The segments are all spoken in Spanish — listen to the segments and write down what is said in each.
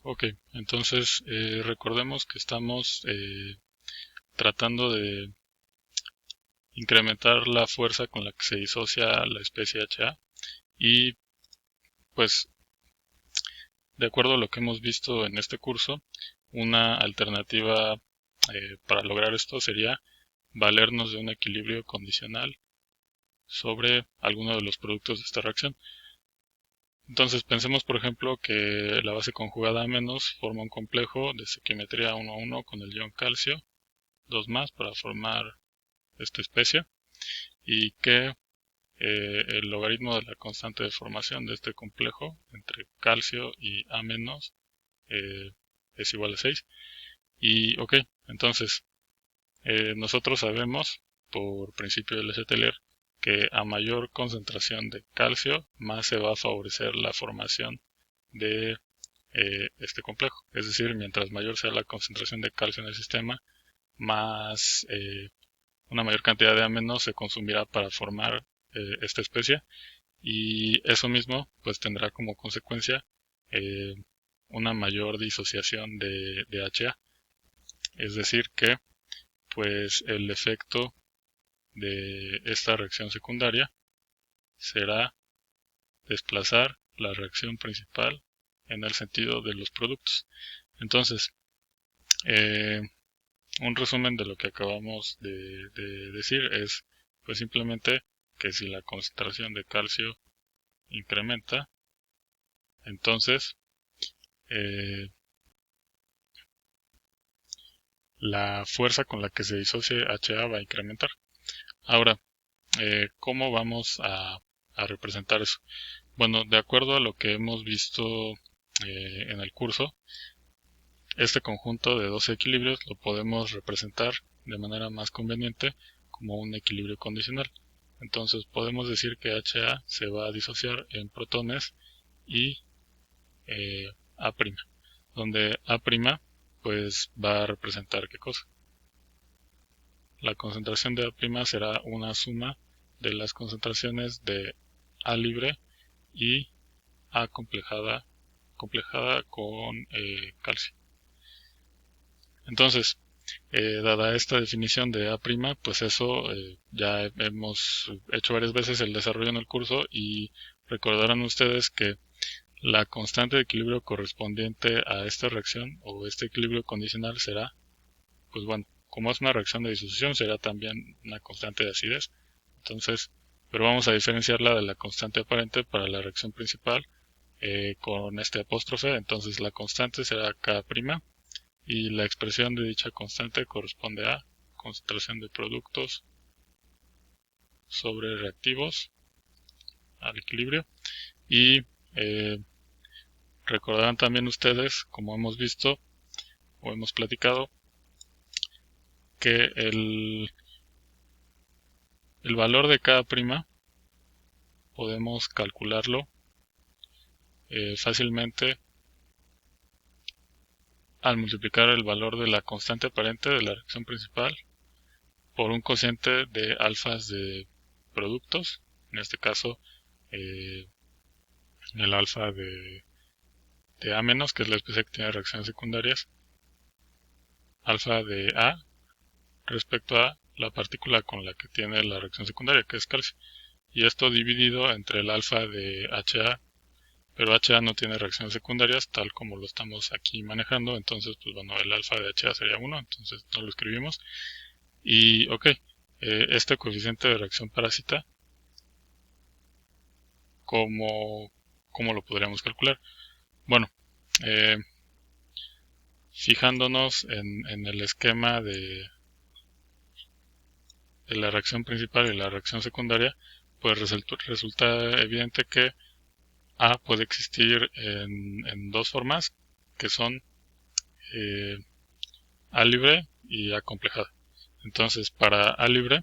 Ok, entonces recordemos que estamos tratando de incrementar la fuerza con la que se disocia la especie HA y pues de acuerdo a lo que hemos visto en este curso, una alternativa para lograr esto sería valernos de un equilibrio condicional sobre alguno de los productos de esta reacción. Entonces pensemos por ejemplo que la base conjugada A- forma un complejo de estequiometría 1,1 con el ion calcio, 2 más para formar esta especie, y que el logaritmo de la constante de formación de este complejo entre calcio y A- eh, es igual a 6. Y ok, entonces nosotros sabemos por principio de Lesetelier que a mayor concentración de calcio, más se va a favorecer la formación de este complejo. Es decir, mientras mayor sea la concentración de calcio en el sistema, más una mayor cantidad de A- se consumirá para formar esta especie, y eso mismo pues tendrá como consecuencia eh, una mayor disociación de HA. Es decir que pues el efecto de esta reacción secundaria será desplazar la reacción principal en el sentido de los productos. Entonces, eh, un resumen de lo que acabamos de decir es pues simplemente que si la concentración de calcio incrementa, entonces eh, la fuerza con la que se disocie HA va a incrementar. Ahora, ¿cómo vamos a representar eso? Bueno, de acuerdo a lo que hemos visto en el curso, este conjunto de dos equilibrios lo podemos representar de manera más conveniente como un equilibrio condicional. Entonces podemos decir que HA se va a disociar en protones y A', donde A' pues va a representar ¿qué cosa? La concentración de A' será una suma de las concentraciones de A libre y A complejada con calcio. Entonces, dada esta definición de A', pues eso ya hemos hecho varias veces el desarrollo en el curso, y recordarán ustedes que la constante de equilibrio correspondiente a esta reacción o este equilibrio condicional será, pues bueno, como es una reacción de disociación, será también una constante de acidez. Entonces, pero vamos a diferenciarla de la constante aparente para la reacción principal con este apóstrofe. Entonces la constante será K', y la expresión de dicha constante corresponde a concentración de productos sobre reactivos al equilibrio. Y eh, recordarán también ustedes, como hemos visto o hemos platicado, que el valor de cada prima podemos calcularlo fácilmente al multiplicar el valor de la constante aparente de la reacción principal por un cociente de alfas de productos, en este caso eh, el alfa de A-, que es la especie que tiene reacciones secundarias, alfa de A respecto a la partícula con la que tiene la reacción secundaria, que es calcio. Y esto dividido entre el alfa de HA, pero HA no tiene reacciones secundarias tal como lo estamos aquí manejando. Entonces, pues bueno, el alfa de HA sería 1, entonces no lo escribimos. Y ok, este coeficiente de reacción parásita, ¿cómo, cómo lo podríamos calcular? Bueno, eh, fijándonos en el esquema de la reacción principal y la reacción secundaria, pues resulta evidente que A puede existir en dos formas, que son eh, A libre y A complejada. Entonces, para A libre,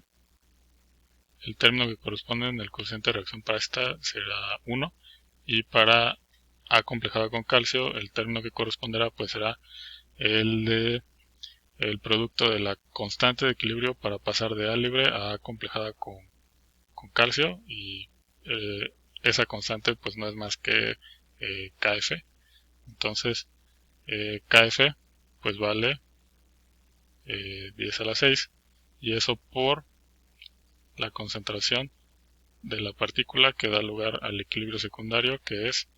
el término que corresponde en el cociente de reacción para esta será 1, y para A complejada con calcio, el término que corresponderá pues será el de el producto de la constante de equilibrio para pasar de A libre a A complejada con calcio, y esa constante pues no es más que KF. Entonces KF pues vale 10 a la 6, y eso por la concentración de la partícula que da lugar al equilibrio secundario, que es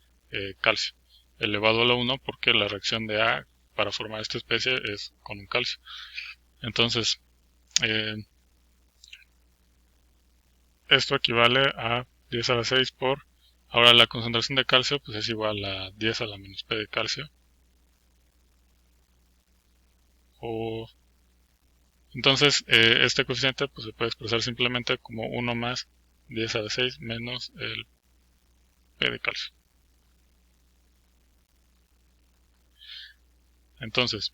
calcio, elevado a la 1, porque la reacción de A para formar esta especie es con un calcio. Entonces, esto equivale a 10 a la 6 por... Ahora la concentración de calcio pues es igual a 10 a la menos P de calcio. Entonces, este coeficiente pues se puede expresar simplemente como 1 más 10 a la 6 menos el P de calcio. Entonces,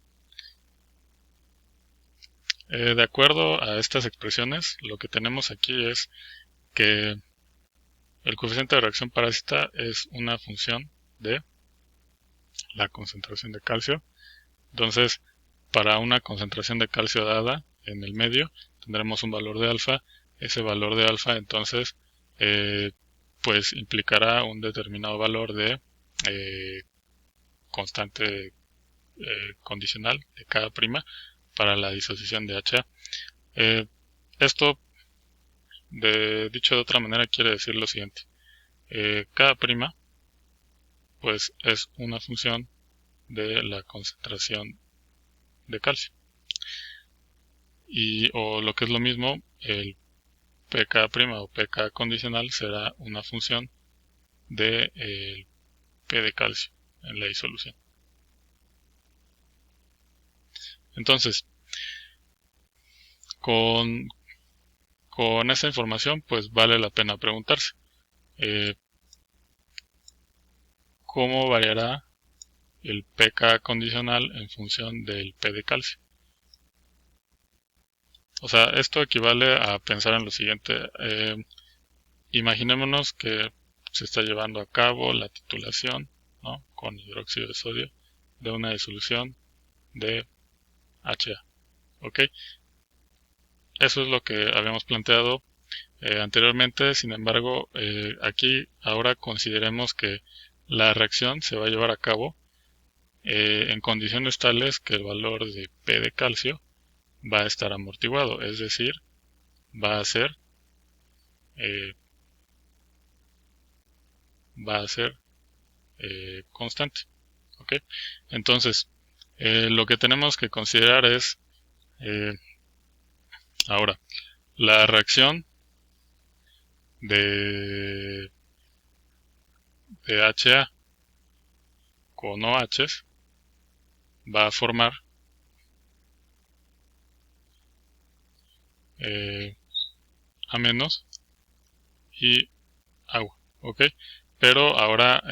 de acuerdo a estas expresiones, lo que tenemos aquí es que el coeficiente de reacción parásita es una función de la concentración de calcio. Entonces, para una concentración de calcio dada en el medio, tendremos un valor de alfa. Ese valor de alfa, entonces, pues implicará un determinado valor de constante condicional de K' para la disociación de HA. Esto, dicho de otra manera, quiere decir lo siguiente. K' pues es una función de la concentración de calcio. O lo que es lo mismo, el pK' o pK condicional será una función de el P de calcio en la disolución. Entonces, con esa información, pues vale la pena preguntarse, ¿cómo variará el pK condicional en función del P de calcio? O sea, esto equivale a pensar en lo siguiente. Imaginémonos que se está llevando a cabo la titulación, ¿no?, con hidróxido de sodio de una disolución de HA. ¿Ok? Eso es lo que habíamos planteado anteriormente. Sin embargo, aquí ahora consideremos que la reacción se va a llevar a cabo en condiciones tales que el valor de P de calcio va a estar amortiguado, es decir, va a ser constante. ¿Ok? Entonces, lo que tenemos que considerar es ahora la reacción de HA con OH va a formar A- y agua, ¿ok? Pero ahora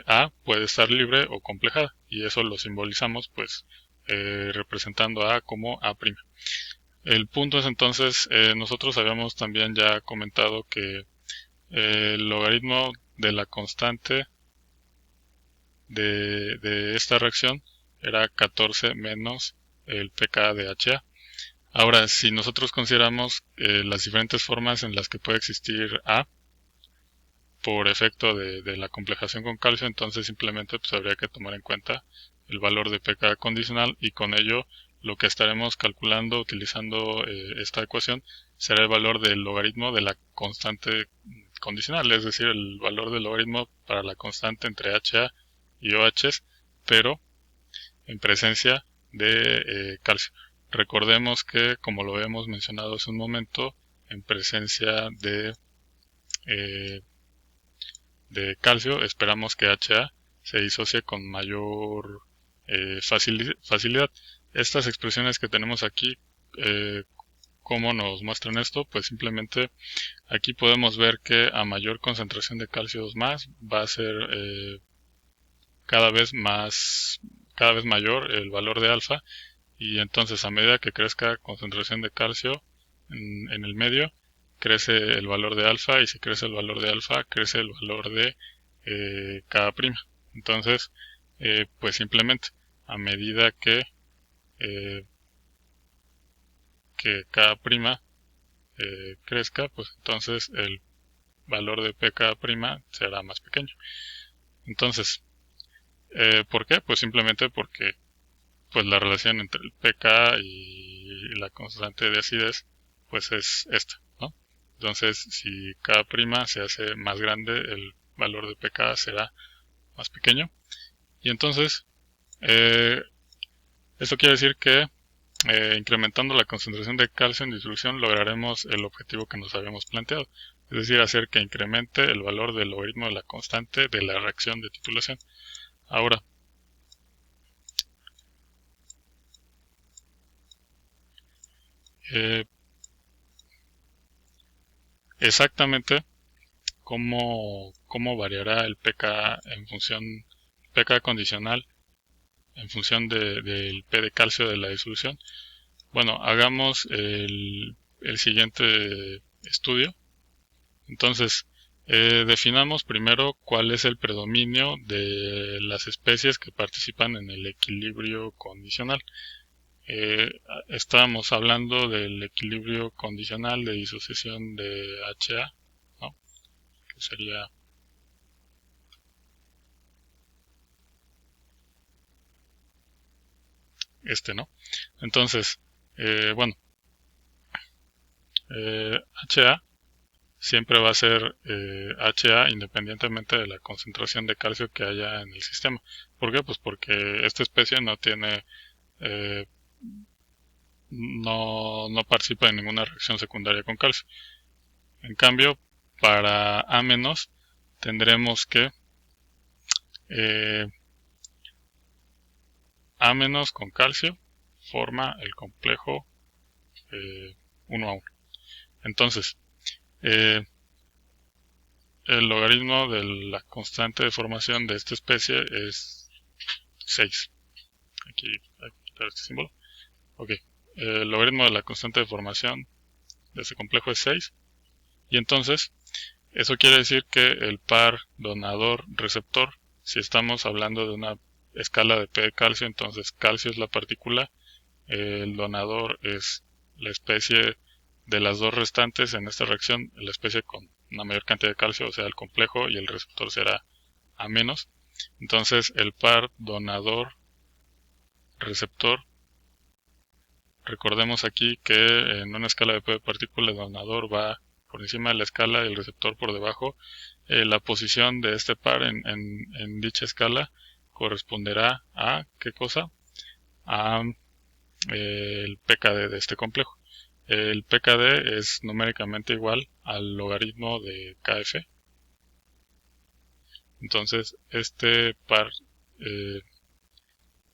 A puede estar libre o complejada, y eso lo simbolizamos pues representando a A como A'. El punto es entonces, nosotros habíamos también ya comentado que el logaritmo de la constante de esta reacción era 14 menos el pK de HA. Ahora, si nosotros consideramos las diferentes formas en las que puede existir A por efecto de la complejación con calcio, entonces simplemente pues habría que tomar en cuenta el valor de pK condicional, y con ello lo que estaremos calculando utilizando esta ecuación será el valor del logaritmo de la constante condicional, es decir, el valor del logaritmo para la constante entre HA y OH, pero en presencia de calcio. Recordemos que, como lo hemos mencionado hace un momento, en presencia de calcio esperamos que HA se disocie con mayor facilidad. Estas expresiones que tenemos aquí, ¿cómo nos muestran esto? Pues simplemente aquí podemos ver que a mayor concentración de calcio 2+, va a ser cada vez mayor el valor de alfa, y entonces a medida que crezca concentración de calcio en el medio, crece el valor de alfa, y si crece el valor de alfa, crece el valor de K'. Entonces, pues simplemente a medida que K' crezca, pues entonces el valor de pK' será más pequeño. Entonces, ¿Por qué? Pues simplemente porque pues la relación entre el pK y la constante de acidez pues es esta, ¿no? Entonces, si K' se hace más grande, el valor de pK será más pequeño. Y entonces, esto quiere decir que incrementando la concentración de calcio en disolución lograremos el objetivo que nos habíamos planteado, es decir, hacer que incremente el valor del logaritmo de la constante de la reacción de titulación. Ahora, eh, exactamente cómo variará el pK en función, pK condicional en función del P de calcio de la disolución. Bueno, hagamos el siguiente estudio. Entonces, definamos primero cuál es el predominio de las especies que participan en el equilibrio condicional. Estábamos hablando del equilibrio condicional de disociación de HA, ¿no? Que sería este, ¿no? Entonces, bueno, HA siempre va a ser HA independientemente de la concentración de calcio que haya en el sistema. ¿Por qué? Pues porque esta especie no tiene, eh, no participa en ninguna reacción secundaria con calcio. En cambio, para A- tendremos que eh, A- con calcio forma el complejo 1 a 1. Entonces, eh, el logaritmo de la constante de formación de esta especie es 6. Aquí hay que quitar este símbolo. Ok, el logaritmo de la constante de formación de este complejo es 6. Y entonces, eso quiere decir que el par donador-receptor, si estamos hablando de una escala de P de calcio, entonces calcio es la partícula, el donador es la especie de las dos restantes en esta reacción, la especie con una mayor cantidad de calcio, o sea, el complejo, y el receptor será A-. Entonces, el par donador-receptor, recordemos aquí que en una escala de P de partícula el donador va por encima de la escala y el receptor por debajo. La posición de este par en dicha escala corresponderá a, ¿qué cosa? A el pKd de este complejo. El pKd es numéricamente igual al logaritmo de Kf. Entonces, este par eh,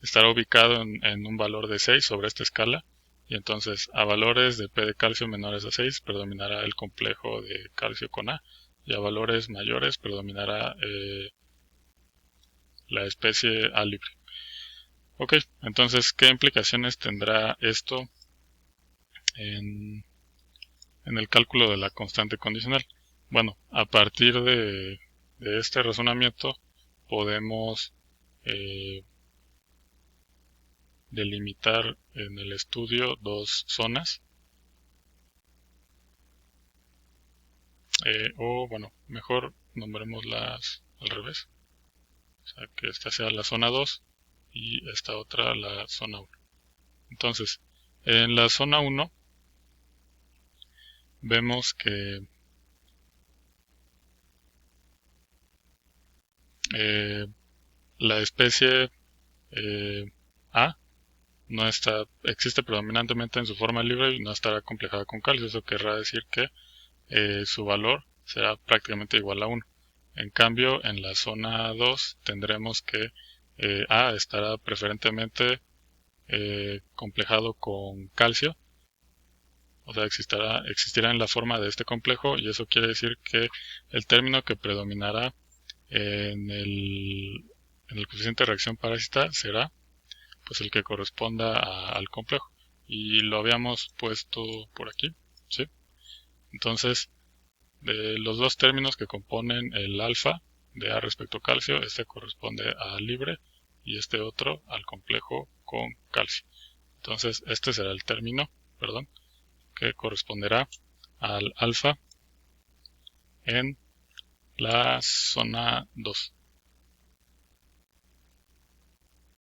estará ubicado en un valor de 6 sobre esta escala. Y entonces, a valores de P de calcio menores a 6 predominará el complejo de calcio con A. Y a valores mayores predominará la especie A libre. Ok, entonces, ¿qué implicaciones tendrá esto en, en el cálculo de la constante condicional? Bueno, a partir de este razonamiento podemos eh, delimitar en el estudio dos zonas, o bueno, mejor nombrémoslas al revés, o sea, que esta sea la zona 2 y esta otra la zona 1. Entonces, en la zona 1 vemos que eh, la especie A no existe predominantemente en su forma libre y no estará complejada con calcio. Eso querrá decir que su valor será prácticamente igual a 1. En cambio, en la zona 2 tendremos que A estará preferentemente complejado con calcio, o sea, existirá en la forma de este complejo, y eso quiere decir que el término que predominará en el coeficiente de reacción parásita será pues el que corresponda al complejo, y lo habíamos puesto por aquí, ¿sí? Entonces, de los dos términos que componen el alfa de A respecto a calcio, este corresponde a libre y este otro al complejo con calcio. Entonces, este será el término, perdón, que corresponderá al alfa en la zona 2.